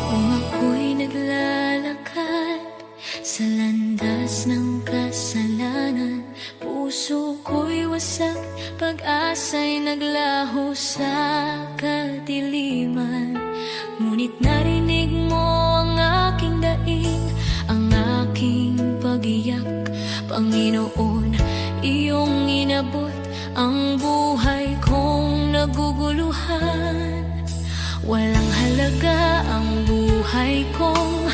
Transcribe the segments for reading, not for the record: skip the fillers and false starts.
Kung ako'y naglalakad sa landas ng kasalanan, puso ko'y wasak, pag-asa'y naglaho sa kadiliman. Ngunit narinig mo ang aking daing, ang aking pag-iyak. Panginoon, iyong inabot ang buhay kong naguguluhan. Walang halaga ang buhay kong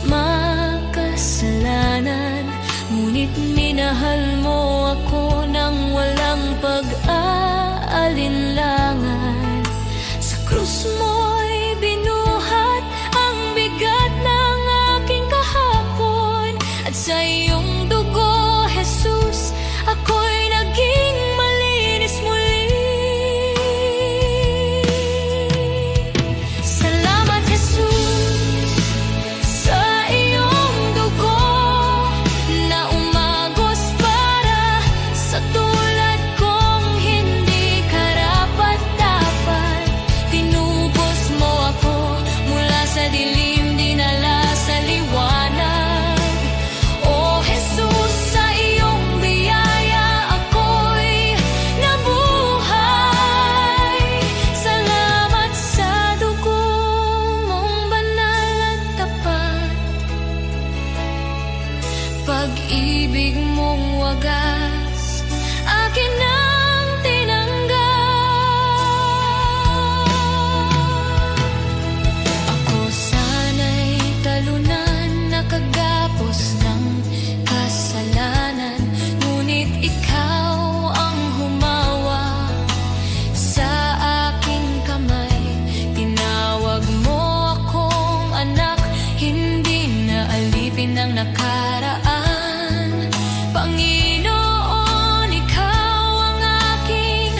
makasalanan, ngunit minahal mo ako ng walang pag-aalinlangan. Sa krus mo'y binuhat ang bigat ng aking kahapon, at sa iyong dugo, Jesus, ako'y naging malinis muli. Salamat, Jesus, sa iyong dugo na umagos para sa tulad kong hindi karapat-dapat. Tinubos mo ako mula sa dilim, dinala sa liwanag. O Jesus, sa iyong biyaya ako'y nabuhay. Salamat sa dugo mong banal at tapat, pag-ibig mong wagas, akin ang tinanggap. Ako sana'y talunan, nakagapos ng kasalanan, ngunit ikaw ang humawa sa aking kamay. Tinawag mo akong anak, hindi na alipin ng nakaraan. Panginoon, ikaw ang aking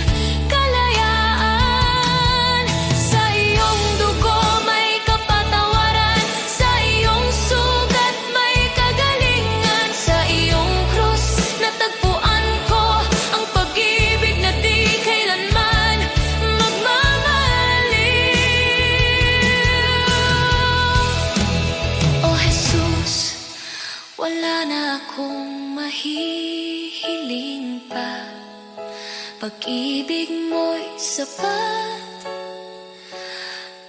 kalayaan. Sa iyong dugo may kapatawaran, sa iyong sugat may kagalingan. Sa iyong krus natagpuan ko ang pag-ibig na di kailanman magmamaliw. O Jesus, wala na akong mahihiling pa, pag-ibig mo'y sapat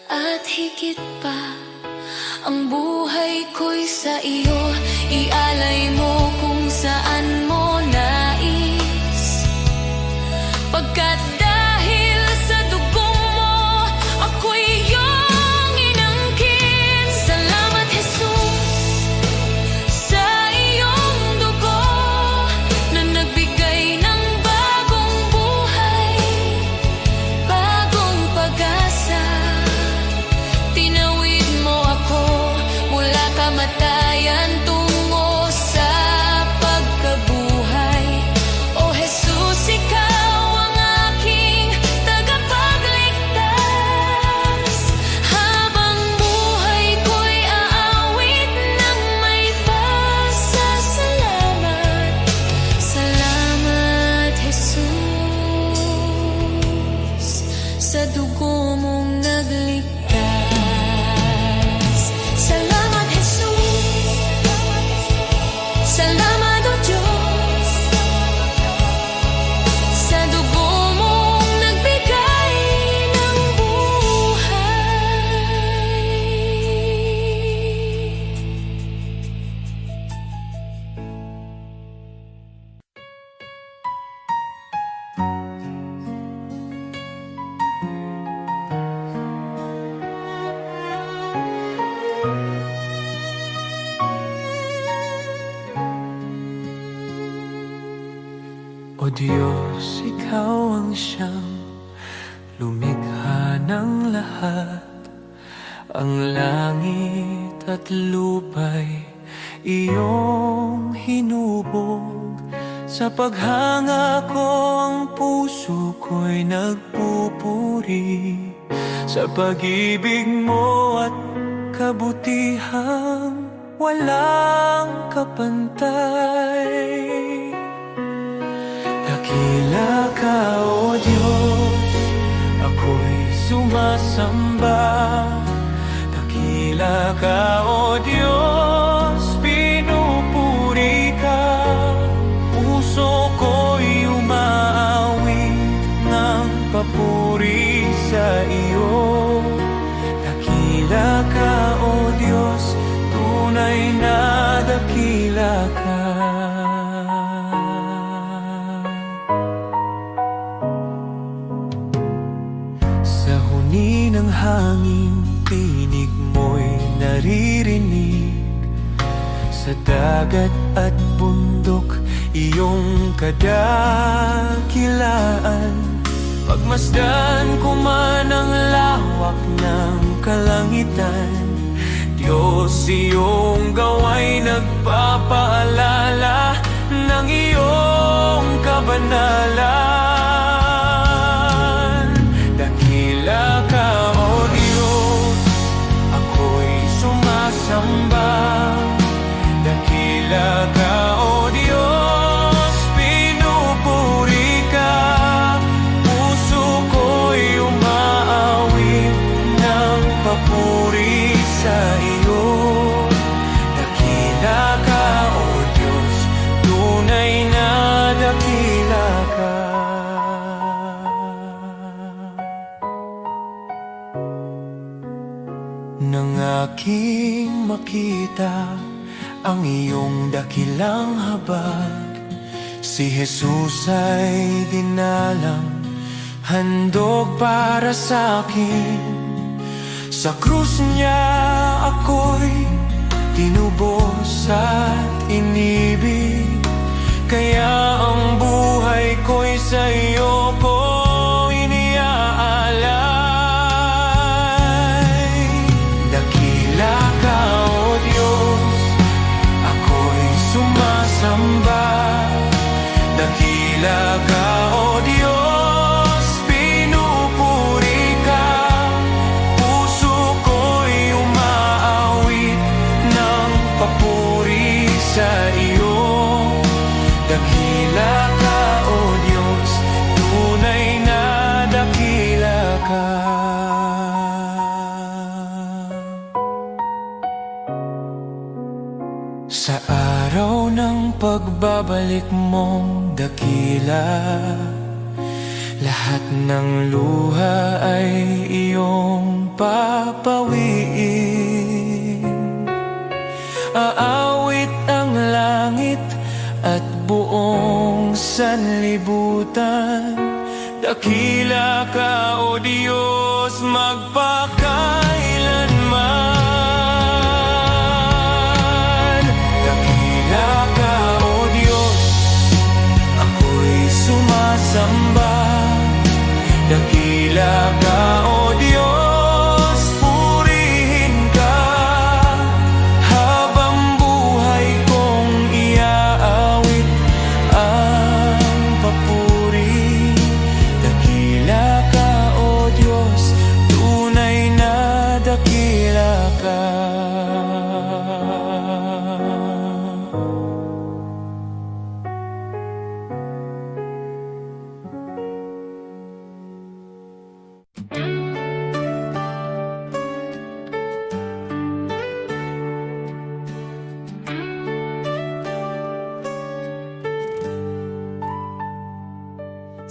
at higit pa. Ang buhay ko'y sa iyo, ialay mo kung saan mo nais. Pagkat dahil sa dugong mo, ako'y iyong inangkin. Salamat, Jesus, sa iyong dugo na nagbigay ng bagong buhay, bagong pag-asa. Tinawid mo ako mula kamatayan tungo sa pagkabuhay. O Jesus, ikaw ang aking tagapagligtas. Habang buhay ko'y aawit ng may pasasalamat. Salamat, Jesus, sa dugo mong nagligtas. Salamat, Jesus. Salamat, O Diyos, sa dugo mong nagbigay ng buhay. O Diyos, ikaw ang siyang lumikha ng lahat. Ang langit at lupa'y iyong hinubog. Sa paghanga ko ang puso ko'y nagpupuri sa pag-ibig mo at kabutihang walang kapantay. Dakila ka, O Diyos, ako'y sumasamba. Dakila Dakila ka, O Diyos, pinupuri ka. Puso ko'y umaawit ng papuri sa iyo. Dakila ka, O Diyos, tunay na dakila ka. Sa huni ng hangin, tinig mo'y naririnig. Sa dagat at bundok, iyong kadakilaan. Pagmasdan ko man ang lawak ng kalangitan, Diyos, iyong gawa'y nagpapaalala ng iyong kabanalan. Dakila ka, O Diyos, ako'y sumasamba. Dakila ka, O Diyos, pinupuri ka. Puso ko'y umaawit ng papuri sa iyo. Dakila ka, O Diyos, tunay na dakila ka. Nang aking makita ang iyong dakilang habag, si Jesus ay dinalang, handog para sa akin. Sa krus niya ako'y tinubos at inibig, kaya ang buhay ko'y sa iyo ko iniaalay. Dakila ka, O Diyos, ako'y sumasamba. Dakila ka, O Diyos, pinupuri ka. Puso ko'y umaawit ng papuri sa iyo. Dakila ka, O Diyos, tunay na dakila ka. Sa araw ng pagbabalik mong dakila, lahat ng luha ay iyong papawiin. Aawit ang langit at buong sanlibutan. Dakila ka, O Diyos, magpakailanman. Dakila ka, O Diyos, ako'y sumasamba. Dakila ka, O Diyos, purihin ka. Habang buhay kong iaawit ang papuri. Dakila ka, O Diyos, tunay na dakila ka.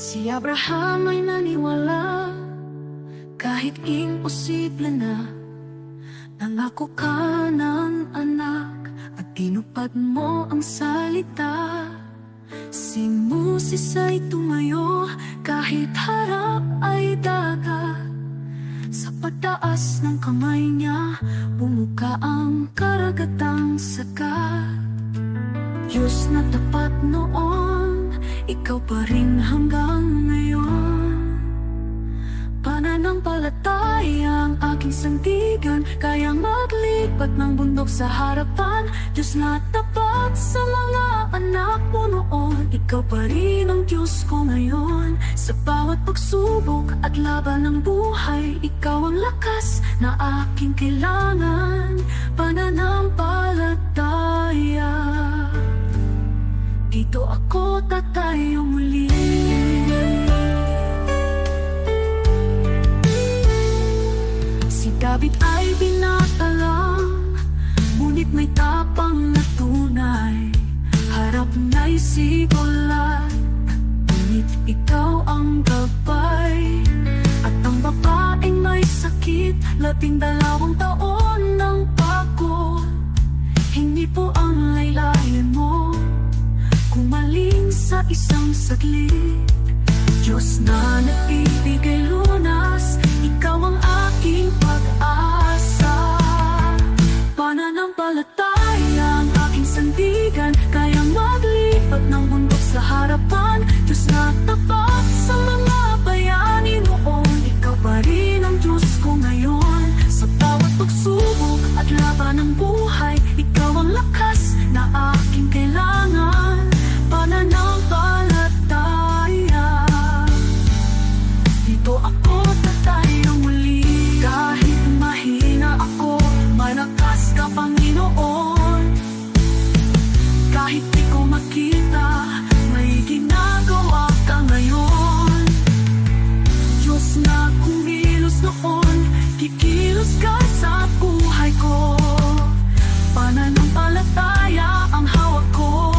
Si Abraham ay naniwala kahit imposible na. Nangako ka ng anak at tinupad mo ang salita. Si Moses ay tumayo kahit harap ay dagat. Sa pagtaas ng kamay niya, bumuka ang karagatang sagat. Diyos na tapat noon, ikaw pa rin hanggang ngayon. Pananampalataya ang aking sandigan, kayang maglipat ng bundok sa harapan. Diyos na tapat sa mga anak mo noon, ikaw pa rin ang Diyos ko ngayon. Sa bawat pagsubok at laban ng buhay, ikaw ang lakas na aking kailangan. Pananampalataya, dito ako tatayo muli. Si David ay binatala Ngunit may tapang na tunay, harap na'y sigulat. Ngunit ikaw ang gabay, at ang babaeng may sakit. 12 taon ng pagod, hindi po ang laylayan mo kumaling sa isang saglit. Diyos na nagbibigay lunas, ikaw ang aking pag-asa. Pananampalataya ang aking sandigan, kaya maglipat ng bundok sa harapan. Diyos na tapat sa mga bayani noon, ikaw pa rin ang Diyos ko ngayon. Sa bawat pagsubok at laban ng buhay, ikaw ang lakas na aking kailangan. Pananampalataya, dito ako tatayo muli. Kahit mahina ako, malakas ka, Panginoon. Kahit di ko makita, may ginagawa ka ngayon. Diyos na kumilos noon, kikilos ka sa buhay ko. Pananampalataya ang hawak ko.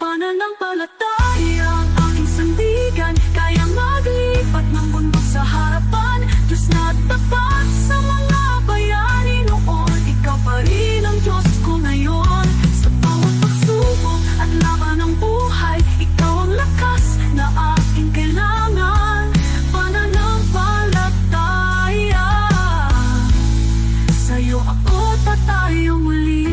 Pananampalataya ang aking sandigan, kaya maglipat ng bundok sa harapan. Diyos na tapat sa mga bayani noon, ikaw pa rin ang Diyos ko ngayon. Sa bawat pagsubok at laban ng buhay, ikaw ang lakas na aking kailangan. Pananampalataya, sa'yo ako tatayo muli.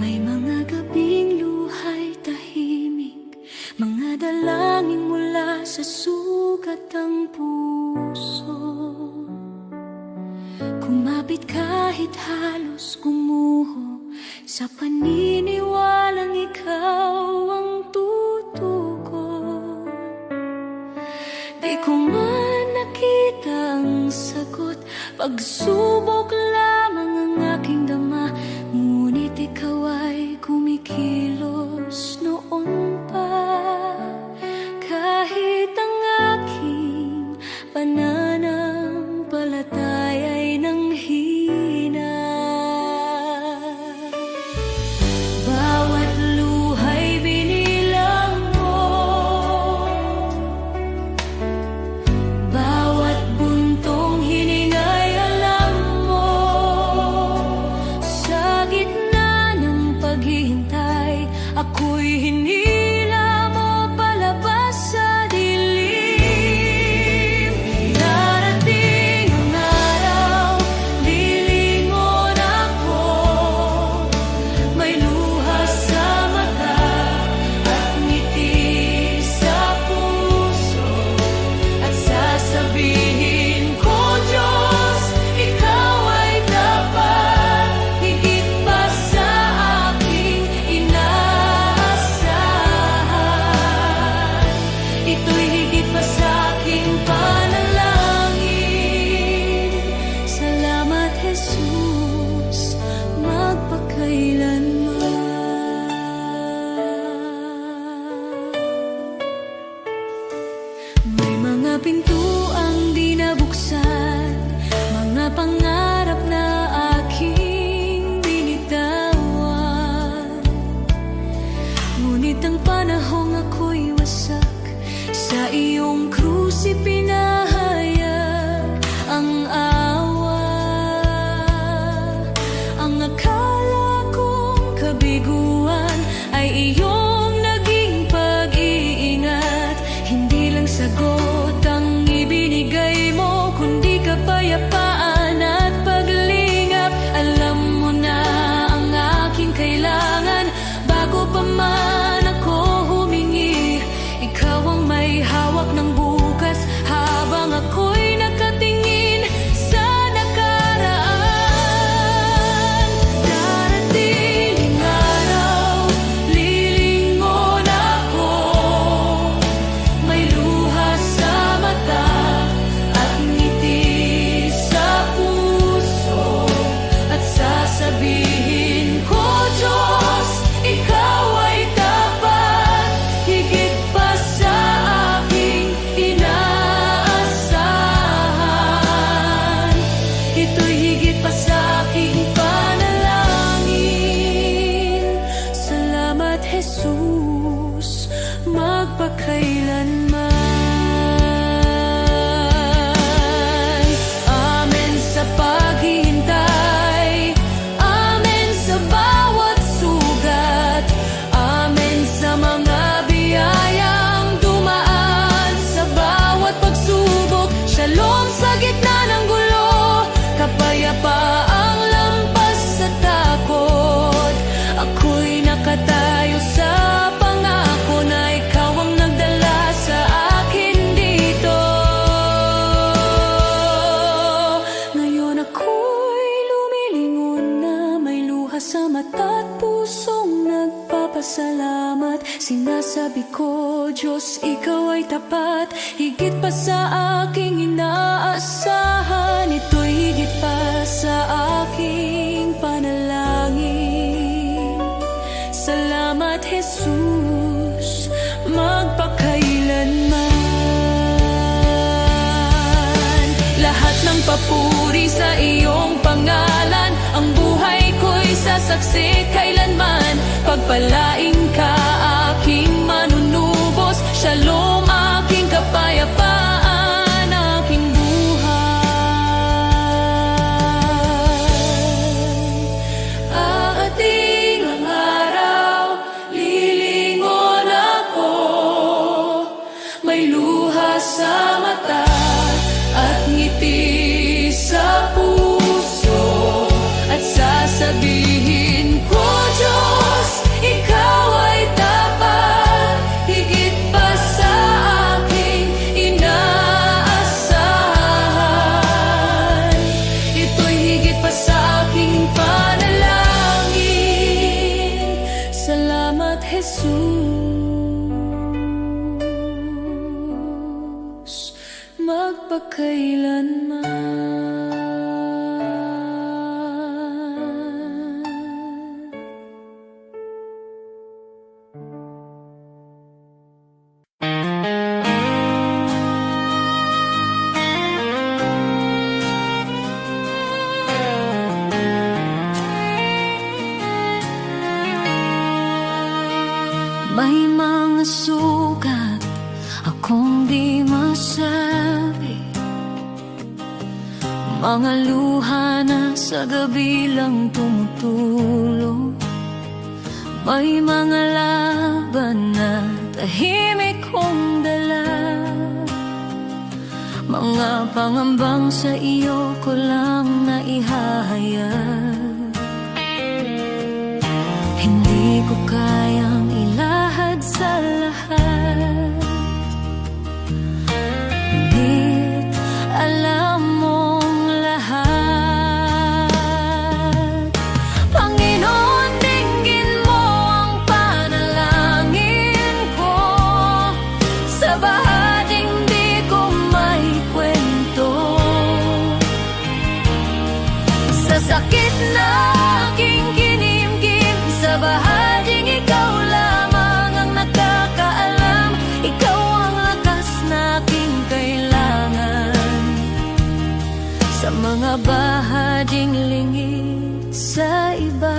May mga gabing luhay tahimik, mga dalangin mula sa sugat ng puso. Kumapit kahit halos gumuho, sa paniniwalang ikaw ang tutugon. Di ko man nakita ang sagot, pagsubok lamang ang aking dama. Ngunit ikaw ay kumikilos noon pa, kahit ang aking pananampalataya ay nanghina. Bawat luhay binilang mo, bawat buntong hiningay alam mo. Sa gitna ng paghihintay, ako'y hinila mo palabas sa dilim. Darating ang araw, lilingon ako, may luha sa mata at ngiti sa puso, at sasabihin ko, Diyos, ikaw ay tapat, higit pa sa aking inaasahan. Ito'y higit pa sa aking panalangin. Salamat, Jesus, magpakailanman. May mga pintuang di nabuksan, mga pangarap na aking binitawan. Ngunit ang panahong ako'y wasak, sa iyong krus ipinahayag ang awa. Ang akala kong kabiguan ay iyong naging pag Jesus, magpakailanman. Amen sa paghihintay, amen sa bawat sugat, amen sa mga biyayang dumaan sa bawat pagsubok. Shalom sa gitna ng gulo, kapayapaang lampas sa takot. Ako'y nakatayo sa pangako na ikaw ang nagdala sa akin dito. Ngayon ako'y lumilingon na may luha sa mata at pusong nagpapasalamat. Sinasabi ko, Diyos, ikaw ay tapat, higit pa sa aking inaasahan. Ito'y higit pa sa aking panalangin. Salamat, Jesus, magpakailanman. Lahat ng papuri sa iyong pangalan, ang buhay ko'y sasaksi kailanman. Pagpalain ka, aking manunubos. Shalom, aking kapayapaan, aking buhay. Aating ang araw, lilingon ako. May luha sa mata at ngiti sa puso, at sasabihin ko, Diyos, ikaw ay tapat, higit pa sa aking inaasahan. Ito'y higit pa sa aking panalangin. Salamat, Jesus, magpakailanman. May mga sugat akong di masabi, mga luha na sa gabi lang tumutulong. May mga laban na tahimik kong dala, mga pangambang sa iyo ko lang naihahayag. Hindi ko kayang ilahad sa lahat, ngunit alam mong lahat. Panginoon, dinggin mo ang panalangin ko. Sa bahaging di ko may kwento, sa sakit na aking kinimkim, sa bahaging ikaw lamang ang nakakaalam. Ikaw ang lakas na aking kailangan. Sa mga bahaging lingid sa iba,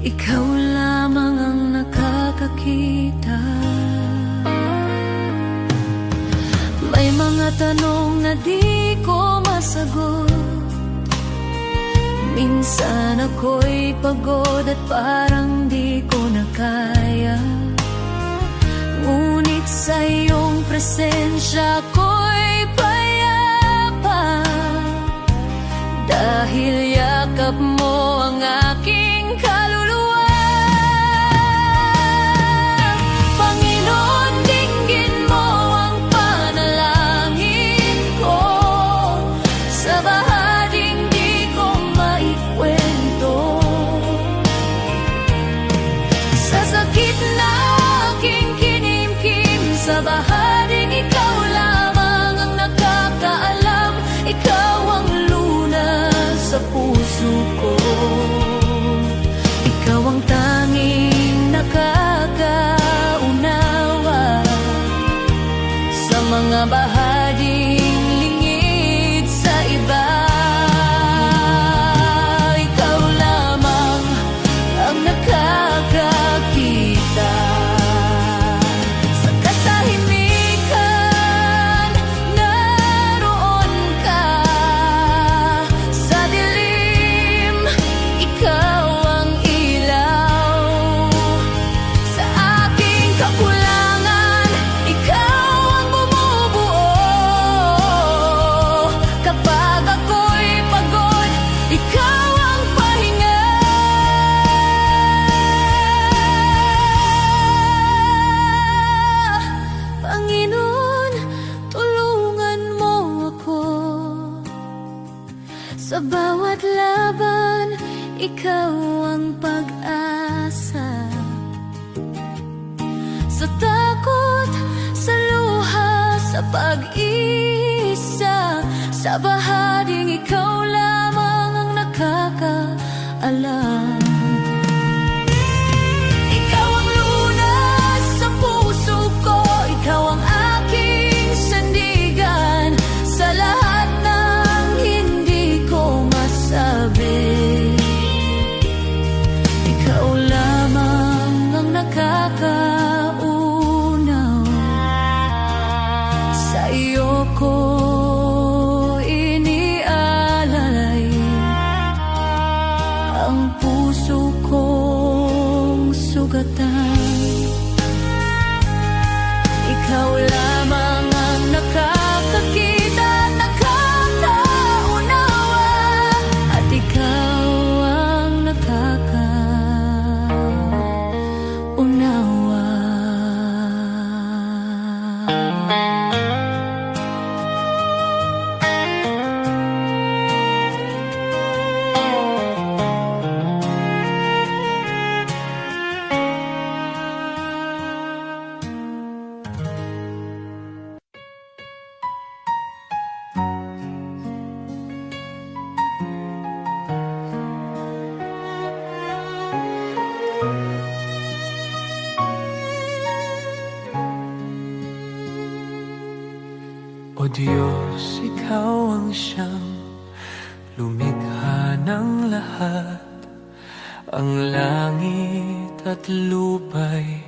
ikaw lamang ang nakakakita. May mga tanong na di ko masagot, minsan ako'y pagod at parang di ko na kaya. Ngunit sa iyong presensya ko'y payapa, dahil yakap mo ang aking kaluluwa. Panginoon, dinggin mo ang panalangin ko. Sa bahaging di ko maikwento, sa sakit na aking kinimkim, sa bahaging ikaw lamang ang nakakaalam. Ikaw ang lunas sa puso ko, ikaw ang tanging nakakaunawa sa mga bahaging lingid sa iba. Ikaw lamang ang sa pag-isa. Sa bahaging ikaw lamang ang nakakaalam. Ikaw ang lunas sa puso ko, ikaw ang aking sandigan. Sa lahat ng hindi ko masabi, ikaw lamang ang nakakaunaw. Sa iyo ko inialalay ang puso kong sugatan. Ikaw lamang ang nakakakita at nakakaunawa, at ikaw ang nakakaunawa. O Diyos, ikaw ang siyang lumikha ng lahat. Ang langit at lupa'y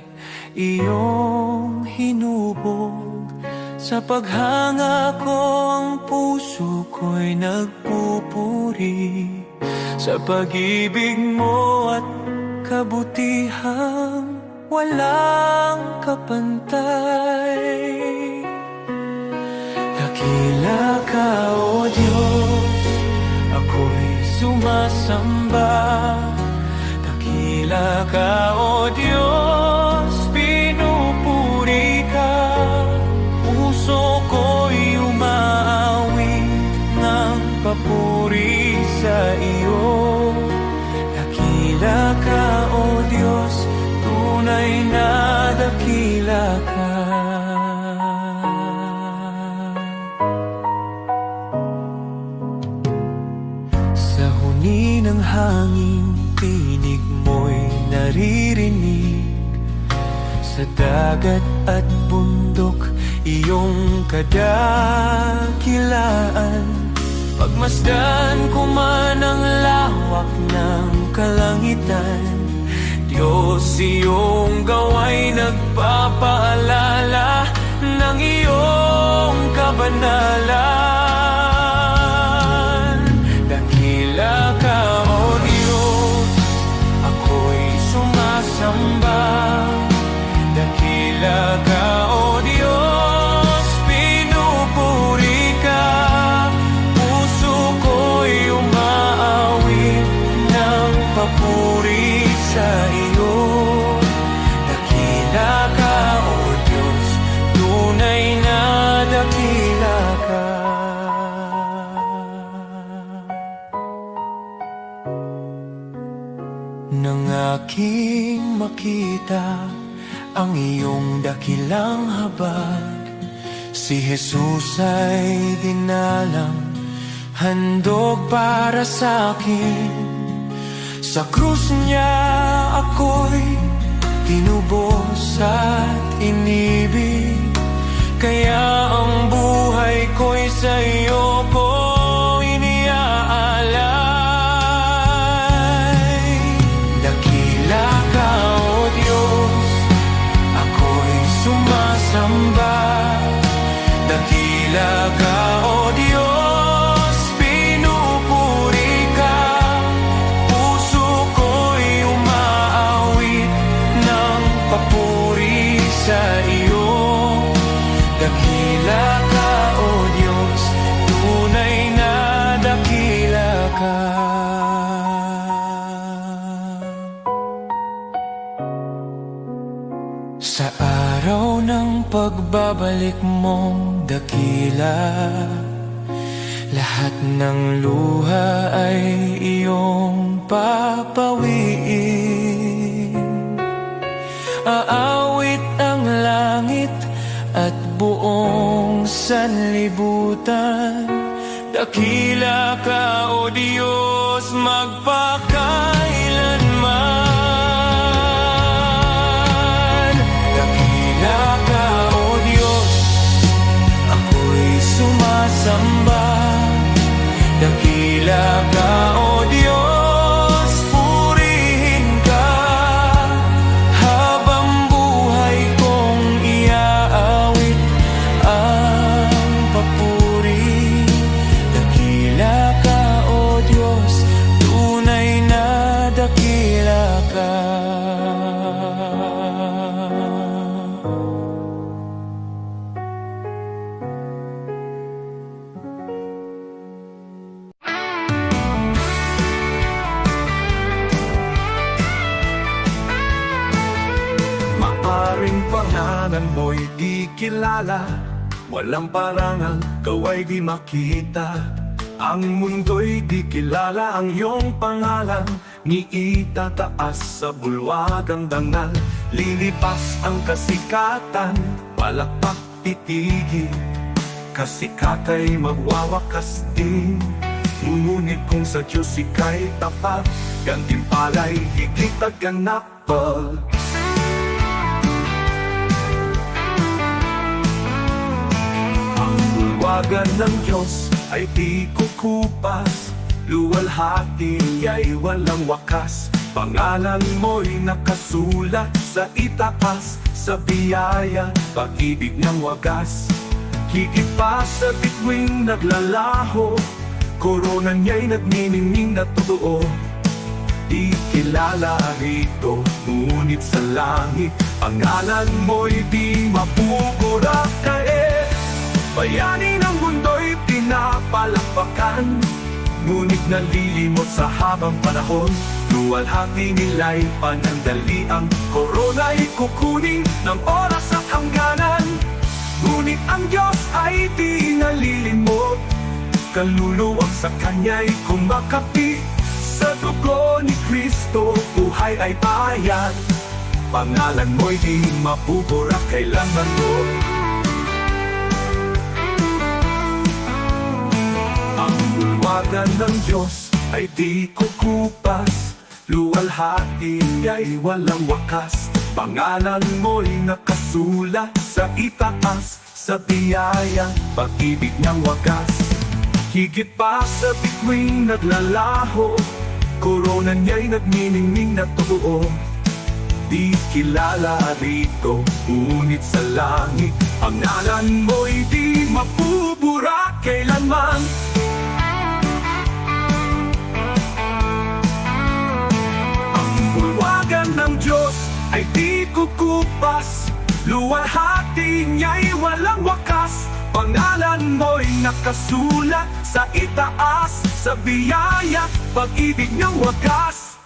iyong hinubog. Sa paghanga ko ang puso ko'y nagpupuri sa pag-ibig mo at kabutihang walang kapantay. Dakila ka, O Diyos, ako'y sumasamba. Dakila ka, O Diyos, pinupuri ka. Puso ko'y umaawit ng papuri sa iyo. Dakila ka, O Diyos, tunay na dakila ka. Ng hangin, tinig mo'y naririnig. Sa dagat at bundok, iyong kadakilaan. Pagmasdan ko man ang lawak ng kalangitan, Diyos, iyong gawa'y nagpapaalala ng iyong kabanalan. Dakila ka, O Diyos, ako'y sumasamba. Dakila ka, O Diyos, pinupuri ka. Puso ko'y umaawit ng papuri sa iyo. Dakila ka, O Diyos, tunay na dakila ka. Nang aking makita ang iyong dakilang habag, si Jesus ay dinalang, handog para sa akin. Sa krus niya ako'y tinubos at inibig, kaya ang buhay ko'y sa iyo ko iniaalay. Dakila ka, O Diyos, ako'y sumasamba. Dakila ka, O Diyos, pinupuri ka. Puso ko'y umaawit ng papuri sa iyo. Dakila ka, O Diyos, tunay na dakila ka. Sa araw ng pagbabalik mong dakila, lahat ng luha ay iyong papawiin. Aawit ang langit at buong sanlibutan. Dakila ka, O Diyos, magpakailanman. Dakila ka, O Diyos, ako'y sumasamba. Dakila ka, O Diyos, purihin ka. Habang buhay kong iaawit ang papuri. Dakila ka, O Diyos, tunay na dakila ka. Maaring pangalan mo'y di kilala, walang parangal, kaway di makita. Ang mundo'y di kilala ang iyong pangalan, ni itataas sa bulwagang dangal. Lilipas ang kasikatan, palakpak titigil, kasikata'y magwawakas din. Ngunit kung sa Diyos ika'y tapat, gantimpala'y higit at ganapal. Bulwagan ng Diyos ay di kukupas, luwalhati ay walang wakas. Pangalan mo'y nakasulat sa itaas, sa biyaya, pag-ibig ng wagas. Higit pa sa bituing naglalaho, korona niya'y nagniningning na totoo. Di kilala rito, ngunit sa langit, pangalan mo'y di mapupura. Bayani ng mundo'y pinapalakpakan, ngunit nalilimot sa habang panahon. Luwalhati nila'y panandaliang, korona'y kukunin ng oras at hangganan. Ngunit ang Diyos ay di nalilimot, kaluluwang sa Kanya'y kumakapi. Sa dugo ni Kristo, buhay ay bayan. Pangalan mo'y di mapupura kailanman mo. Bulwagan ng Diyos ay di kukupas, luwalhati ay walang wakas. Pangalan mo'y nakasulat sa itaas, sa biyaya, pag-ibig ng wagas. Higit pa sa bituing naglalaho, korona niya'y nagniningning na totoo. Di kilala rito, ngunit sa langit, pangalan mo'y di mapupura kailanman. Bulwagan ng Diyos ay di kukupas, luwalhati niya'y walang wakas. Pangalan mo'y nakasulat sa itaas, sa biyaya, pag-ibig ng wagas.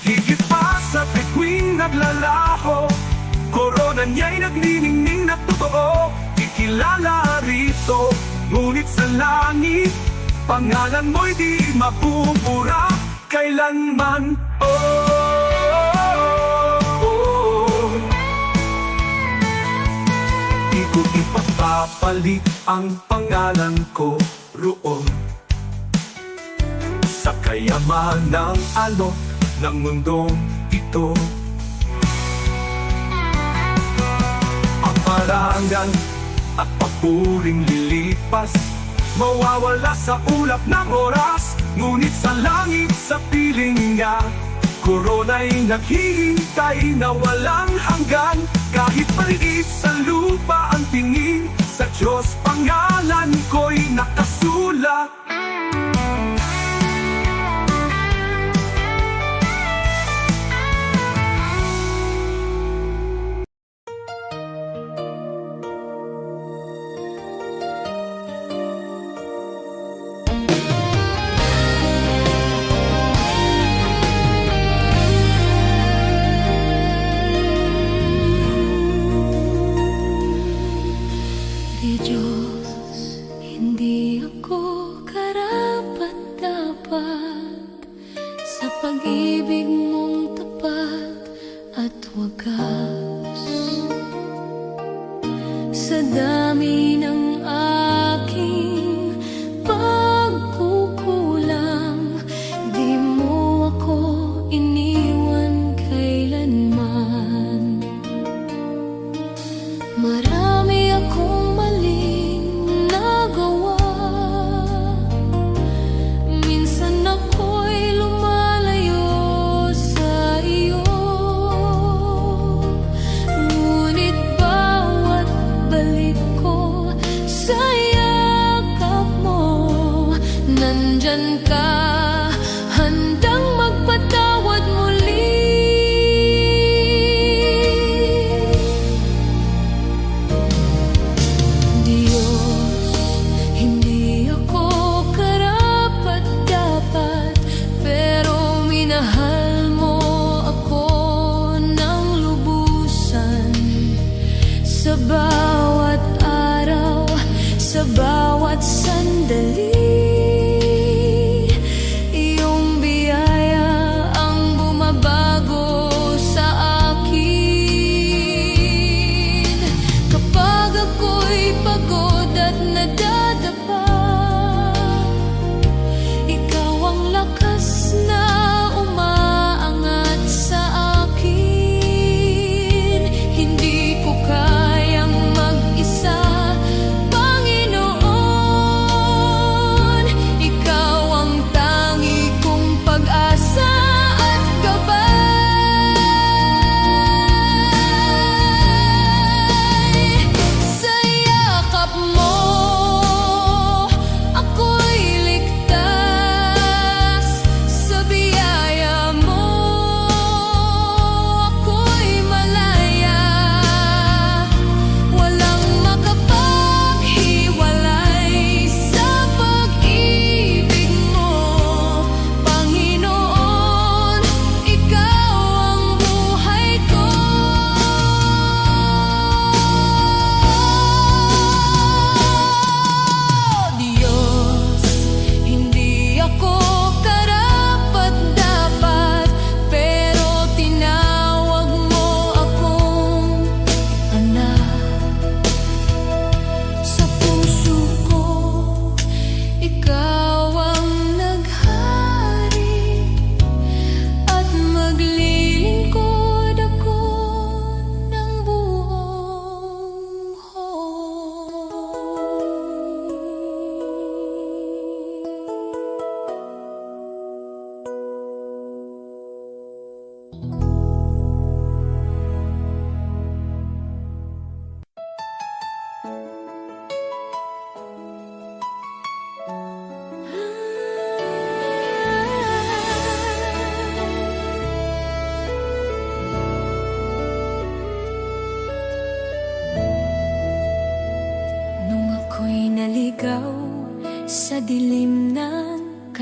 Higit pa sa bituing naglalaho, korona niya'y nagniningning na totoo. Di kilala rito, ngunit sa langit, pangalan mo'y di mapupura kailanman. Di ko ipapapalit ang pangalan ko roon sa kayamanang alok ng mundong ito. Ang parangal at papuring lilipas, mawawala sa ulap ng oras. Ngunit sa langit, sa piling niya, korona'y naghihintay na walang hanggan. Kahit maliit sa lupa ang tingin, sa Diyos pangalan ko'y nakasulat. Di Diyos, hindi ako karapat-dapat sa pag-ibig mong tapat at wagas. Sa dami ng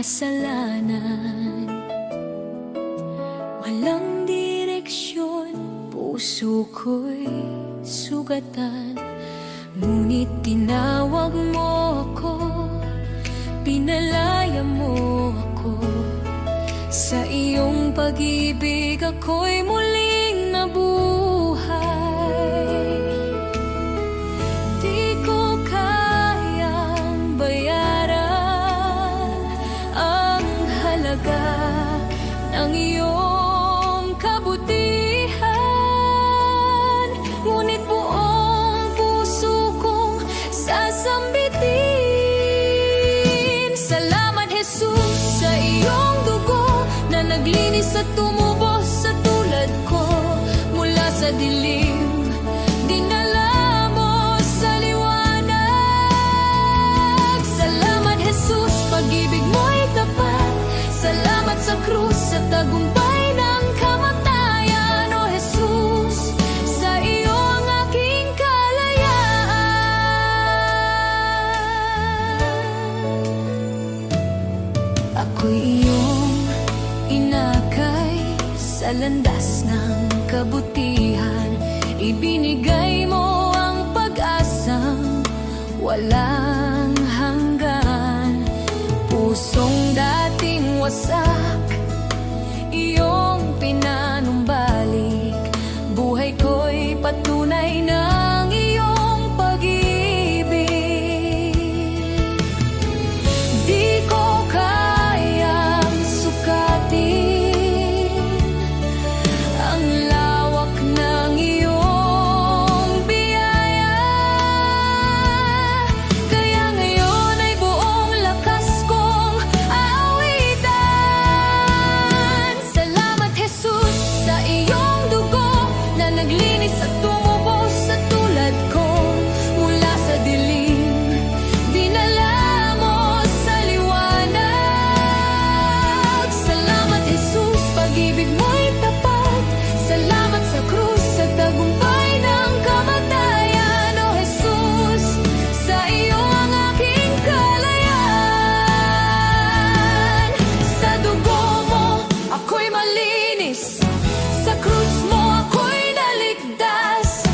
kasalanan. Walang direksyon, puso ko'y sugatan. Ngunit tinawag mo ako, pinalaya mo ako. Sa iyong pag-ibig ako'y muling nabuhay. Di ko kayang bayaran ang halaga ng iyong kabutihan. Ngunit buong puso kong sasambitin. Salamat, Jesus, sa iyong dugo na naglinis at tumubos sa tulad ko. Mula sa dilim, dinala mo sa liwanag. Salamat, Jesus, pag-ibig mo'y tapat. Salamat sa krus, sa tagumpay ng kamatayan. O Jesus, sa iyo ang aking kalayaan. Ako'y iyong inakay sa landas ng kabutihan. Ibinigay mo ang pag-asang walang hanggan. Pusong dating wasak, iyong pinanumbalik. Buhay ko'y patunay ng iyong pag-ibig. Di ko kayang sukatin ang lawak ng iyong biyaya. Kaya ngayon ay buong lakas kong awitan. Salamat, Jesus, sa iyong dugo na naglinis at tumubos sa tulad ko. Mula sa dilim, dinala mo sa liwanag. Salamat, Jesus, pag-ibig mo'y tapat. Salamat sa krus, sa tagumpay ng kamatayan. O Jesus, sa iyo ang aking kalayaan. Sa dugo mo ako'y malinis, sa krus mo ako'y naligtas.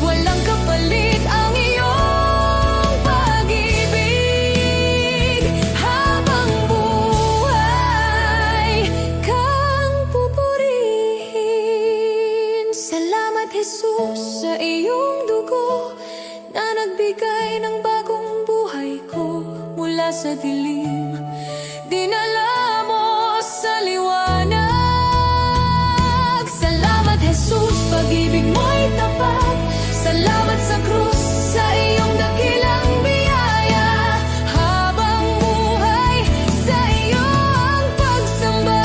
Walang kapalit ang iyong pag-ibig. Habang buhay kang pupurihin. Salamat, Jesus, sa iyong dugo na nagbigay ng bagong buhay ko. Mula sa dilim, dinala mo sa liwanag. Salamat, Jesus, pag-ibig mo'y tapat. Salamat sa krus, sa iyong dakilang biyaya. Habang buhay, sa iyong pagsamba.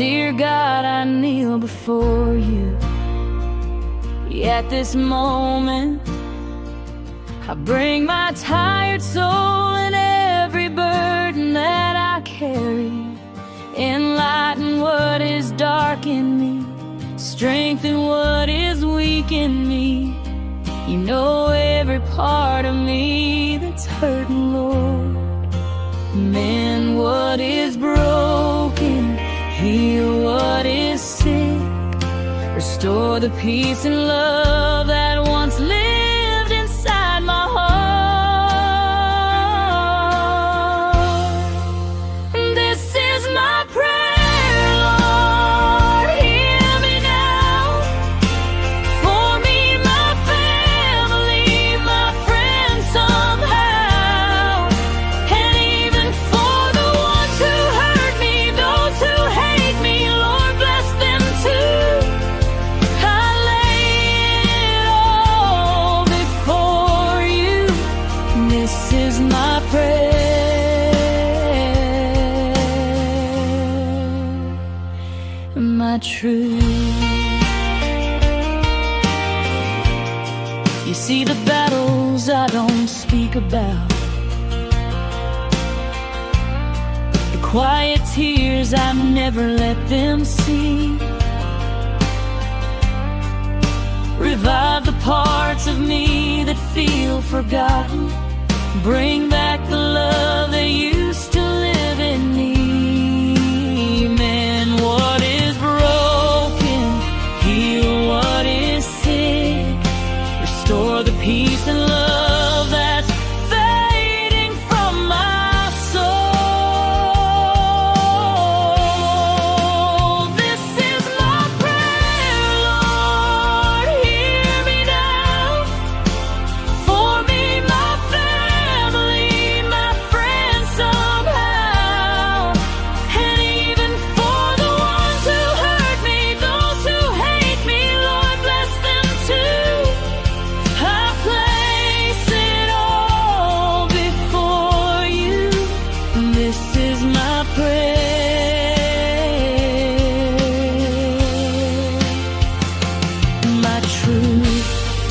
Dear God, I kneel before you. At this moment, I bring my tired soul and every burden that I carry. Enlighten what is dark in me, strengthen what is weak in me. You know every part of me that's hurting, Lord. Mend what is broken, heal what is sick, restore the peace and love that once lived inside my heart. This is my prayer, Lord, hear me now. For me, my family, my friends somehow, and even for the ones who hurt me, those who hate me, Lord, bless them too. I lay truth. You see the battles I don't speak about, the quiet tears I never let them see. Revive the parts of me that feel forgotten. Bring back the love that used to live in me. Mend what is broken, heal what is sick, restore the peace and love that's fading from my soul. This is my prayer, Lord, hear me now. For me, my family, my friends somehow, and even for the ones who hurt me, those who hate me, Lord, bless them too. I place it all before you. This is my prayer, my truth.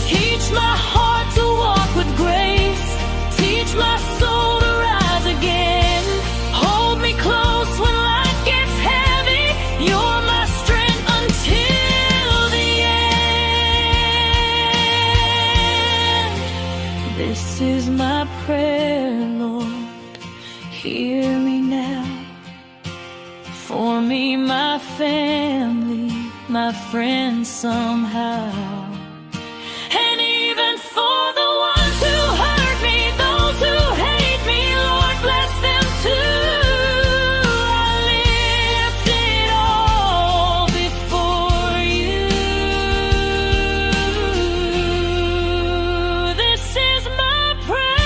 Teach my heart to walk with grace. Teach my soul to rise again. Hold me close when life gets heavy. You're my strength until the end. This is my prayer, Lord, hear me now. For me, my family, my friends somehow, and even for the ones who hurt me, those who hate me, Lord, bless them too. I lift it all before you. This is my prayer.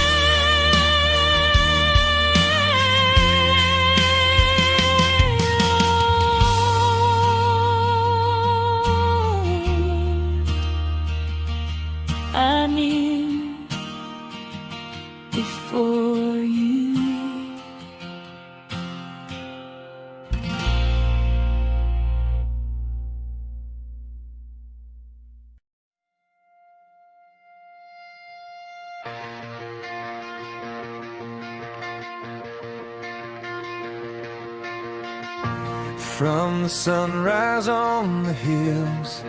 I kneel before you. From the sunrise on the hills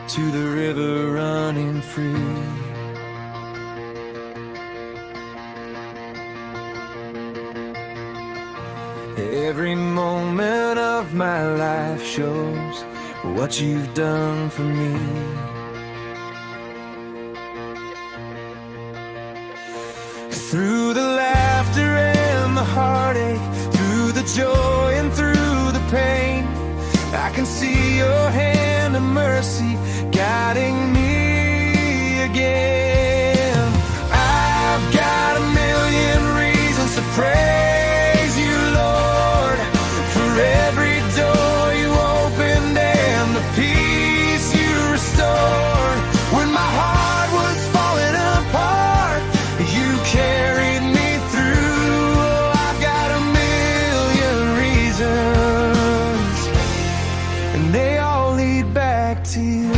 to the river running free, every moment of my life shows what you've done for me. Through the laughter and the heartache, through the joy and through the pain, I can see your hand of mercy guiding me again. I've got a million reasons to praise you, Lord, for every door you opened and the peace you restored. When my heart was falling apart, you carried me through. Oh, I've got a million reasons, and they all lead back to you.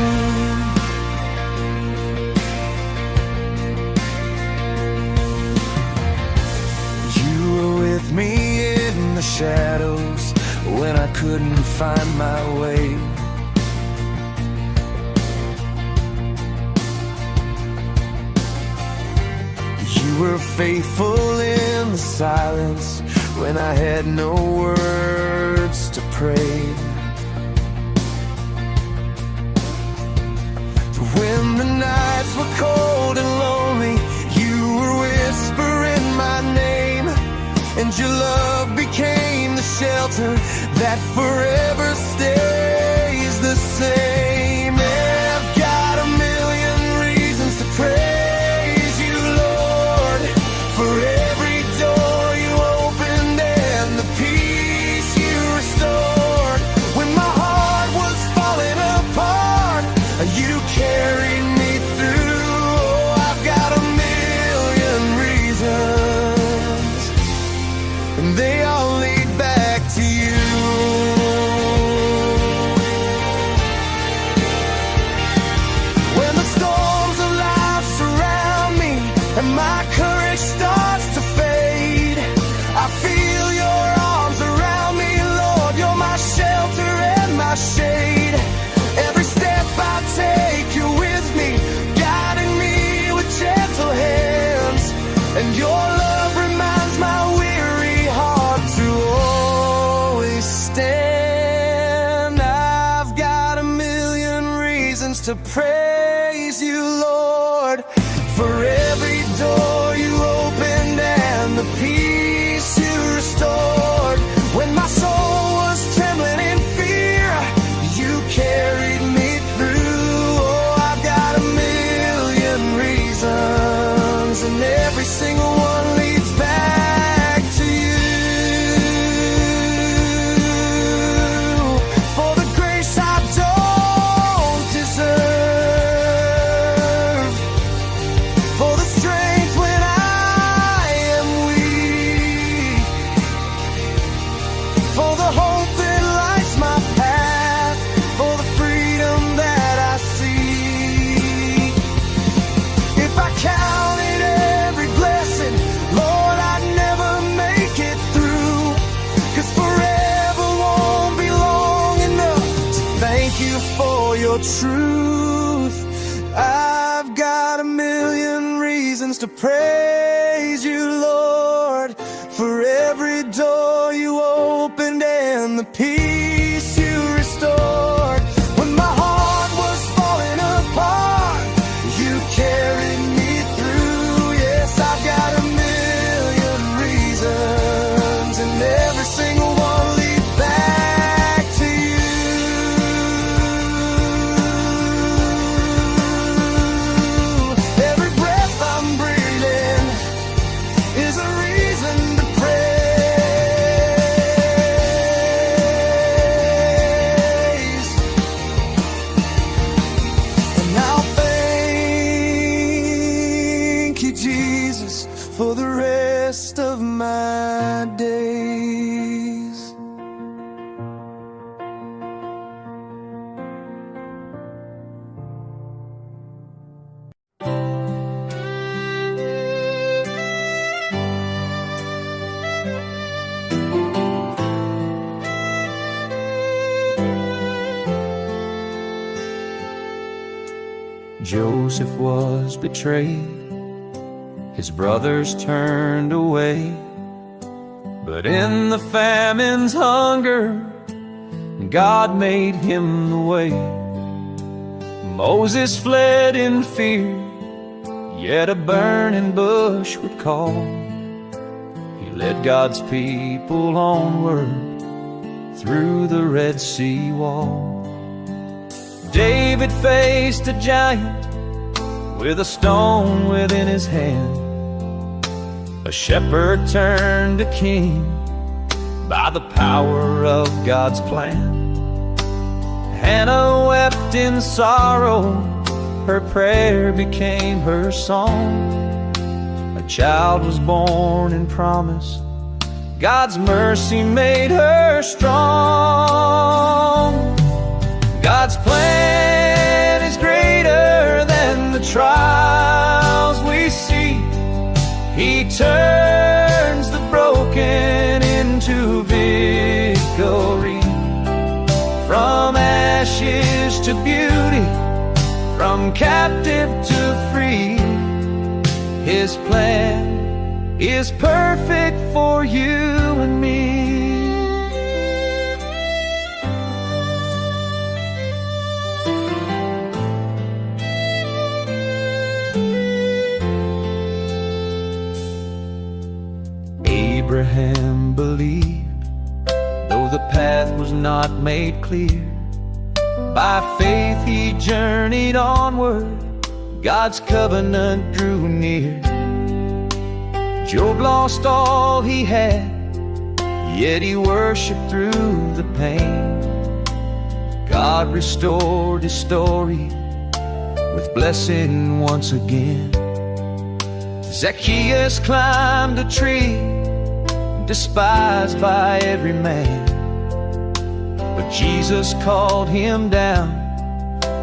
You were with me in the shadows when I couldn't find my way. You were faithful in the silence when I had no words to pray. When the nights were cold and lonely, you were whispering my name, and your love became the shelter that forever stays the same. I've got a million reasons to praise you, Lord, for every door you opened and the peace you restored. When my heart was falling apart, you carried me through. Oh, I've got a million reasons, and they all lead back to you. and my courage starts to fade. I feel your arms around me, Lord. You're my shelter and my shade. Every step I take, you're with me, guiding me with gentle hands. And your love reminds my weary heart to always stand. I've got a million reasons to praise you, Lord, for every door you opened and the peace you restored. When my soul was trembling in fear, you carried me through. Oh, I've got a million reasons, and every single one leads back to you. For the grace I don't deserve, for the strength when I am weak, for the hope that lights my path, for the freedom that I seek. If I counted every blessing, Lord, I'd never make it through, 'cause forever won't be long enough to thank you for your truth. I've got a million reasons to praise you, Lord, for every door you opened and the peace you restored. When my heart was falling apart, you carried me through. Yes, I've got a million reasons, and every single one leads back to you. Every breath I'm breathing is a reason to praise. And I'll thank you, Jesus, for the rest of my days. Joseph was betrayed, his brothers turned away, but in the famine's hunger, God made him the way. Moses fled in fear, yet a burning bush would call. He led God's people onward through the Red Sea wall. David faced a giant with a stone within his hand. A shepherd turned to king by the power of God's plan. Hannah wept in sorrow, her prayer became her song. A child was born in promise, God's mercy made her strong. God's plan is greater than the trials we see. He turns the broken into victory. From ashes to beauty, from captive to free, His plan is perfect for you and me. Abraham believed, though the path was not made clear. By faith he journeyed onward, God's covenant drew near. Job lost all he had, yet he worshiped through the pain. God restored his story with blessing once again. Zacchaeus climbed a tree, despised by every man, but Jesus called him down.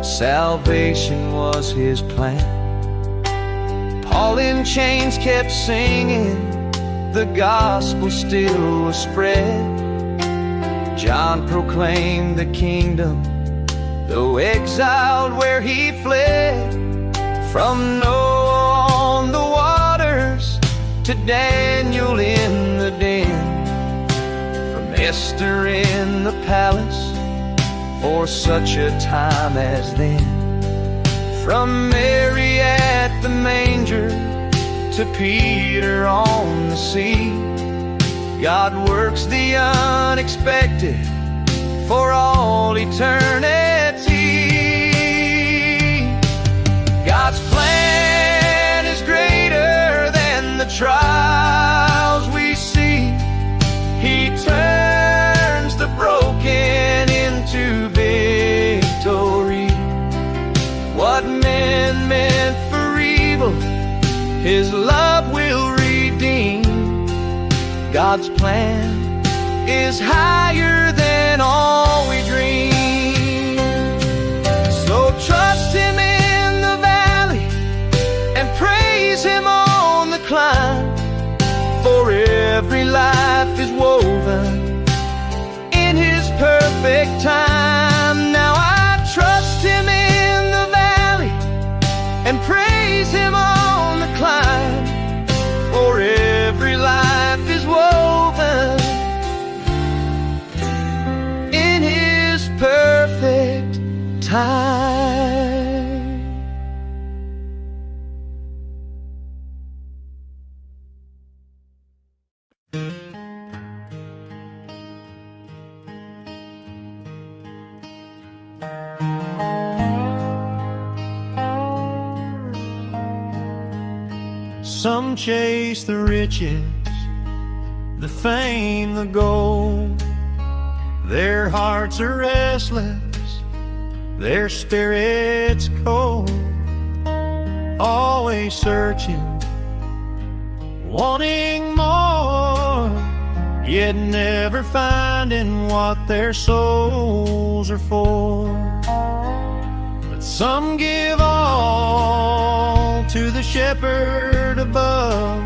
Salvation was his plan. all in chains kept singing, the gospel still was spread. John proclaimed the kingdom, though exiled where he fled. From Noah on the waters to Daniel in the den, from Esther in the palace for such a time as then. From Mary at the manger to Peter on the sea, God works the unexpected for all eternity. God's plan is greater than the trials we see. He turns the broken into victory. What men meant for evil, His love will redeem. God's plan is higher than all we dream. So trust Him in the valley and praise Him on the climb, for every life is woven in His perfect time. Now I trust Him in the valley and praise Him on the climb, for every life is woven in His perfect time. Some chase the riches, the fame, the gold. Their hearts are restless, their spirits cold. Always searching, wanting more, yet never finding what their souls are for. But some give all to the shepherd above.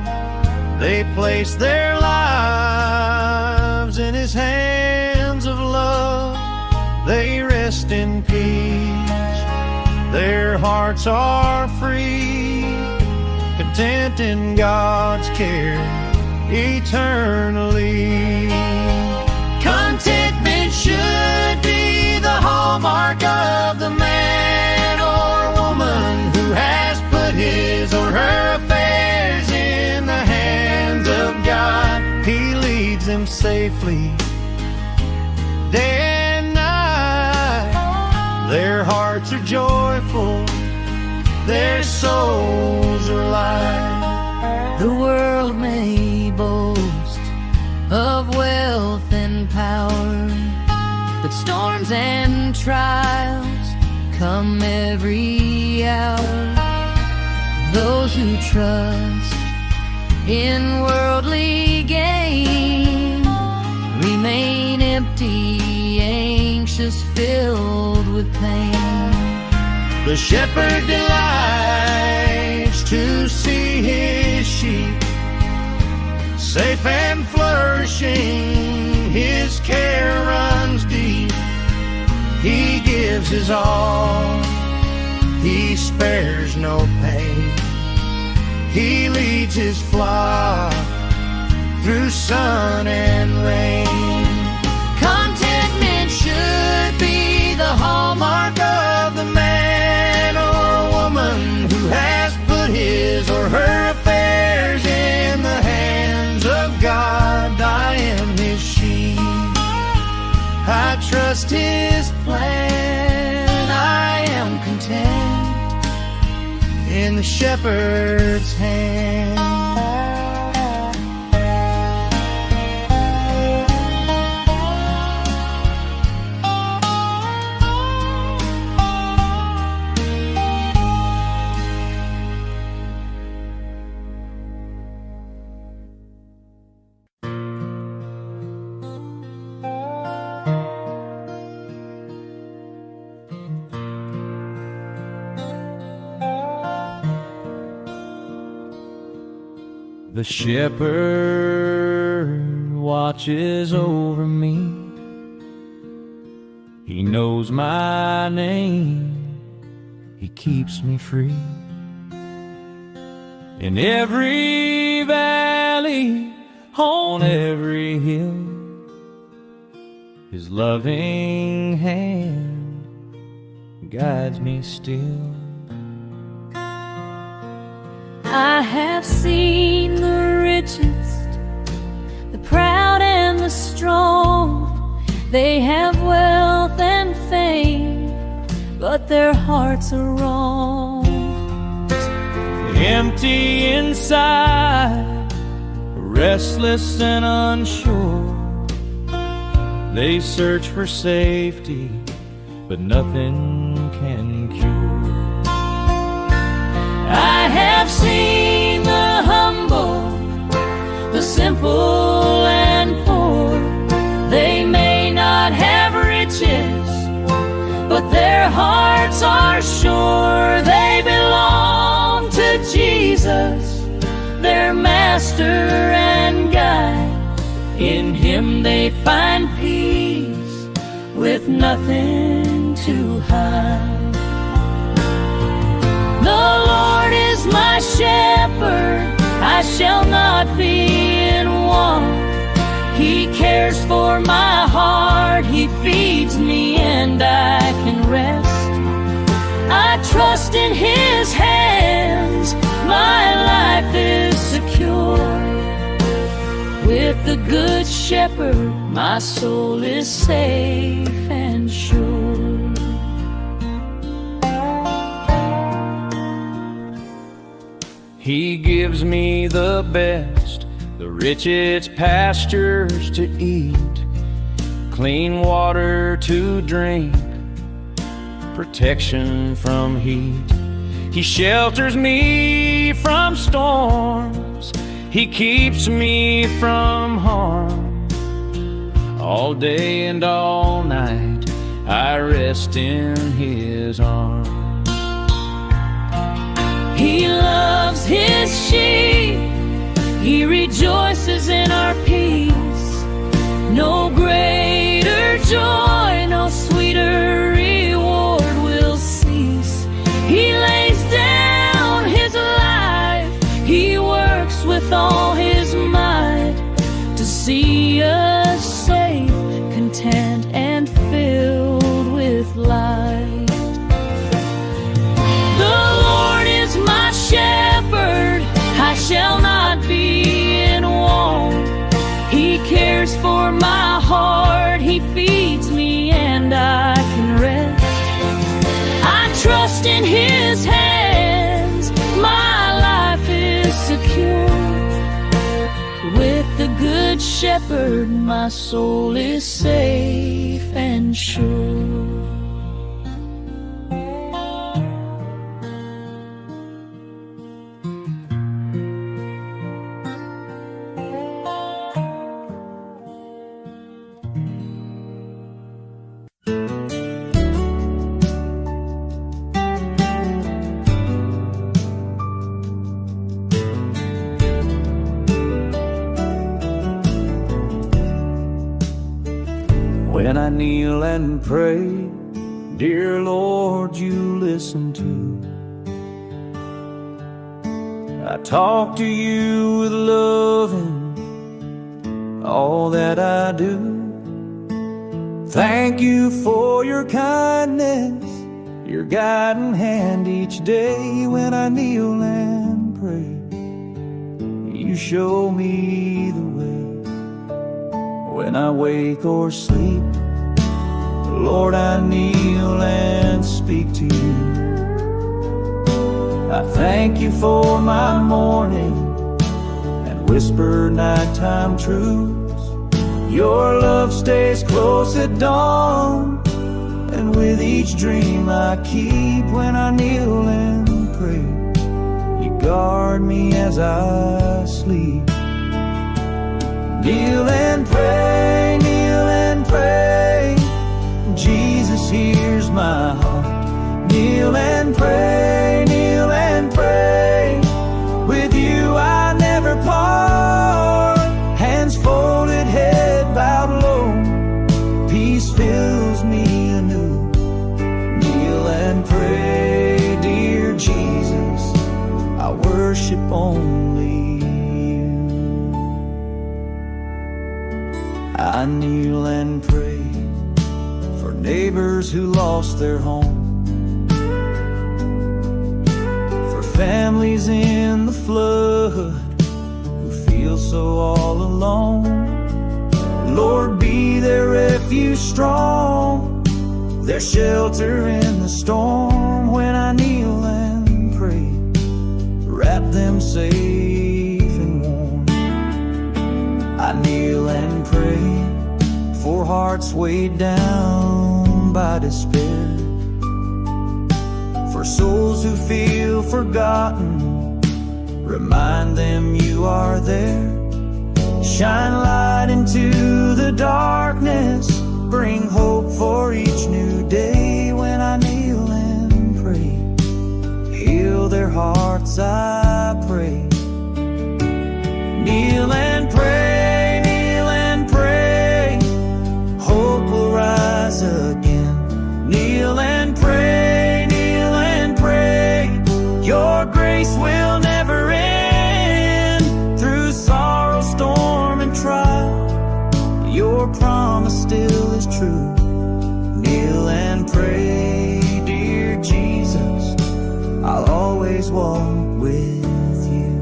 They place their lives in His hands of love. They rest in peace, their hearts are free, content in God's care eternally. Contentment should be the hallmark of the man or woman who has put his or her affairs in the hands of God. He leads them safely day and night. Their hearts are joyful, their souls are light. The world may boast of wealth and power, but storms and trials come every hour. Those who trust in worldly gain remain empty, anxious, filled with pain. The shepherd delights to see his sheep safe and flourishing. His care runs deep. He gives his all. He spares no pain. He leads his flock through sun and rain. Contentment should be the hallmark of the man or woman who has put his or her affairs in the hands of God. I am His sheep, I trust His plan. I am content in the shepherd's hand. The shepherd watches over me. He knows my name. He keeps me free. In every valley, on every hill, His loving hand guides me still. I have seen the richest, the proud and the strong. They have wealth and fame, but their hearts are wrong. Empty inside, restless and unsure. They search for safety, but nothing can cure. I have seen the humble, the simple and poor. They may not have riches, but their hearts are sure. They belong to Jesus, their master and guide. In Him they find peace with nothing to hide. The Lord is my shepherd, I shall not be in want. He cares for my heart, He feeds me and I can rest. I trust in His hands, my life is secure. With the Good Shepherd, my soul is safe and sure. He gives me the best, the richest pastures to eat, clean water to drink, protection from heat. He shelters me from storms, He keeps me from harm. All day and all night I rest in His arms. He loves His sheep, He rejoices in our peace. No greater joy, no sweeter reward will cease. He lays down His life, He works with all His might to see us safe, content and filled with light. My shepherd, I shall not be in want. He cares for my heart, He feeds me and I can rest. I trust in His hands, my life is secure. With the Good Shepherd, my soul is safe and sure. When I kneel and pray, dear Lord, you listen too. I talk to you with love in all that I do. Thank you for your kindness, your guiding hand each day. When I kneel and pray, you show me the way. When I wake or sleep, Lord, I kneel and speak to you. I thank you for my morning and whisper nighttime truths. Your love stays close at dawn, and with each dream I keep. When I kneel and pray, you guard me as I sleep. Kneel and pray, kneel and pray, Jesus hears my heart. Kneel and pray, with you I never part. worship only you. I kneel and pray for neighbors who lost their home, for families in the flood who feel so all alone. Lord, be their refuge strong, their shelter in the storm. When I kneel and pray, wrap them safe and warm. I kneel and pray for hearts weighed down by despair, for souls who feel forgotten, remind them you are there. Shine light into the darkness, bring hope for each new day. When I kneel and pray, heal their hearts, I pray. Kneel and pray, kneel and pray, hope will rise again. Kneel and pray, kneel and pray, your grace will never end. Through sorrow, storm and trial, your promise still is true. Kneel and pray, dear Jesus, I'll always walk with you.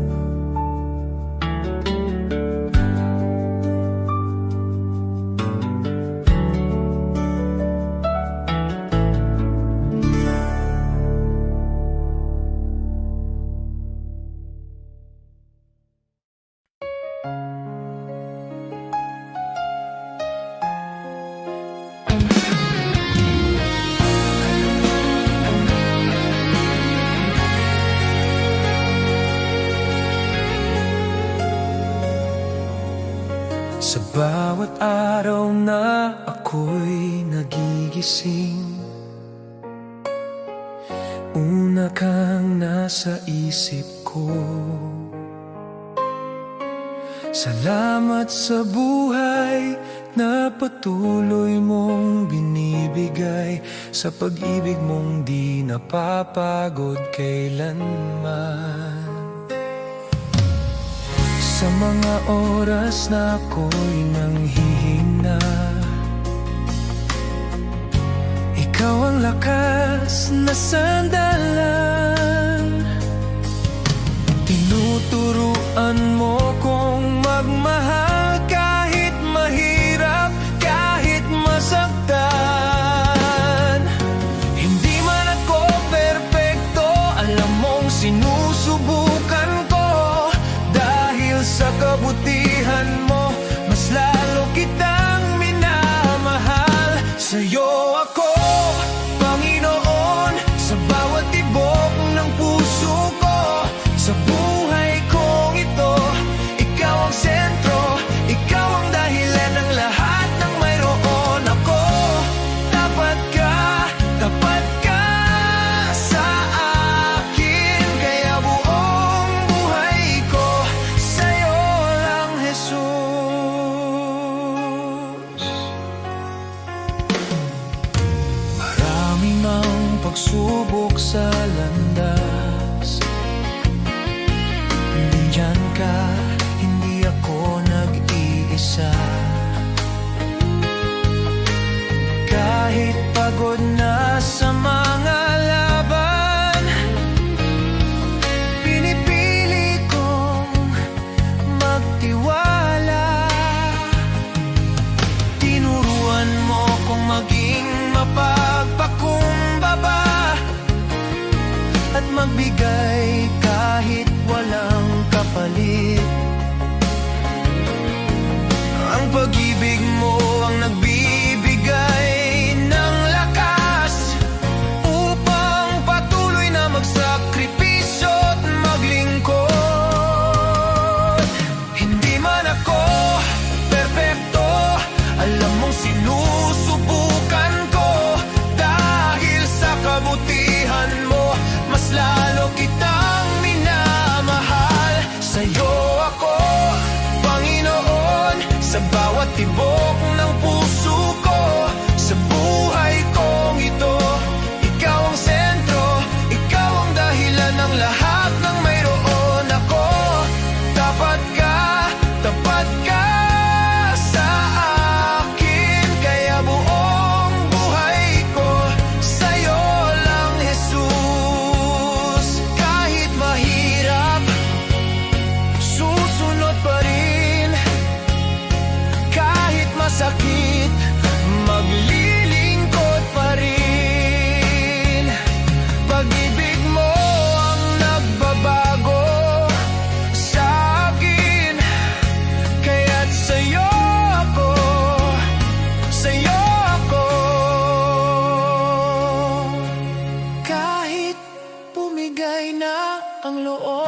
Sa bawat araw na ako'y nagigising, una kang nasa isip ko. Salamat sa buhay na patuloy mong binibigay, sa pag-ibig mong di napapagod kailanman. Sa mga oras na ako'y nanghihina, ikaw ang lakas na sandalan. Tinuturuan mo kong magmahal kahit mahirap, kahit masaktan. Hindi man ako perpekto, alam mong sinusubukan ko. Sa kabutihan mo, mas lalo kitang minamahal. Sa'yo ako, Panginoon, sa bawat tibok ng puso ko. Sa buhay kong ito, ikaw ang sentro, ikaw ang dahilan ng lahat ng mayroon. Ako, tapat ka sa akin, kaya buong buhay ko sa'yo lang, Jesus.